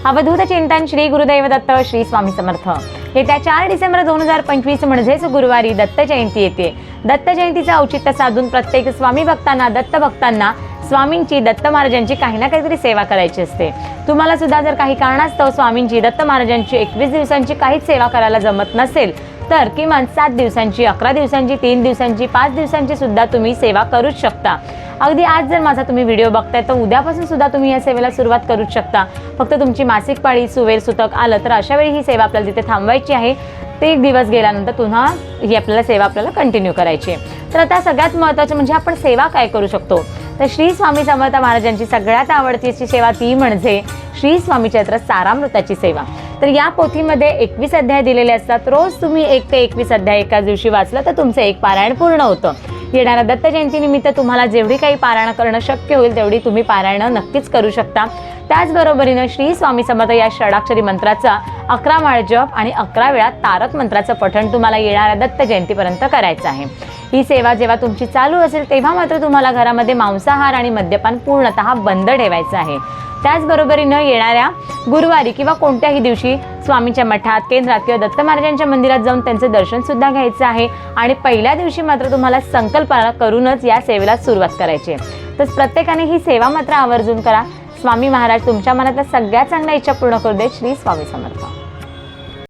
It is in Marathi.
अवधूत चिंतन श्री गुरुदैव दत्त श्री स्वामी समर्थ। येत्या 4 डिसेंबर 2025 म्हणजेच गुरुवारी दत्त जयंती येते। दत्त जयंतीचं औचित्य साधून प्रत्येक स्वामी भक्तांना, दत्त भक्तांना स्वामींची, दत्त महाराजांची काही ना काहीतरी सेवा करायची असते। तुम्हाला सुद्धा जर काही कारणास्तव स्वामींची, दत्त महाराजांची 21 दिवसांची काहीच सेवा करायला जमत नसेल तर किमान 7 दिवसांची, 11 दिवसांची, 3 दिवसांची, 5 दिवसांची सुद्धा तुम्ही सेवा करूच शकता। अगदी आज जर माझा तुम्ही व्हिडिओ बघताय तर उद्यापासून सुद्धा तुम्ही या सेवेला सुरुवात करूच शकता। फक्त तुमची मासिक पाळी, सुवेर, सुतक आलं तर अशा वेळी ही सेवा आपल्याला तिथे थांबवायची आहे। ते एक दिवस गेल्यानंतर पुन्हा ही आपल्याला सेवा कंटिन्यू करायची आहे। तर आता सगळ्यात महत्त्वाचं म्हणजे आपण सेवा काय करू शकतो, तर श्री स्वामी समर्थ महाराजांची सगळ्यात आवडतीची सेवा ती म्हणजे श्री स्वामी चरित्र सारामृताची सेवा। तर या पोथीमध्ये 21 अध्याय दिलेले असतात। रोज तुम्ही 1 ते 21 अध्याय एकाच दिवशी वाचलं तर तुमचं एक पारायण पूर्ण होतं। येणाऱ्या दत्त जयंतीनिमित्त तुम्हाला जेवढी काही पारायण करणं शक्य होईल तेवढी तुम्ही पारायण नक्कीच करू शकता। त्याचबरोबरीनं श्री स्वामी समर्थ या षडाक्षरी मंत्राचा 11 माळ जप आणि 11 वेळा तारक मंत्राचं पठण तुम्हाला येणाऱ्या दत्त जयंतीपर्यंत करायचं आहे। ही सेवा जेव्हा तुमची चालू असेल तेव्हा मात्र तुम्हाला घरामध्ये मांसाहार आणि मद्यपान पूर्णतः बंद ठेवायचं आहे। त्याचबरोबरीनं येणाऱ्या गुरुवारी किंवा कोणत्याही दिवशी स्वामींच्या मठात, केंद्रात किंवा दत्त महाराजांच्या मंदिरात जाऊन त्यांचं दर्शन सुद्धा घ्यायचं आहे आणि पहिल्या दिवशी मात्र तुम्हाला संकल्पना करूनच या सेवेला सुरुवात करायची आहे। तर प्रत्येकाने ही सेवा मात्र आवर्जून करा। स्वामी महाराज तुमच्या मनातल्या सगळ्या चांगल्या इच्छा पूर्ण करू दे। श्री स्वामी समर्थ।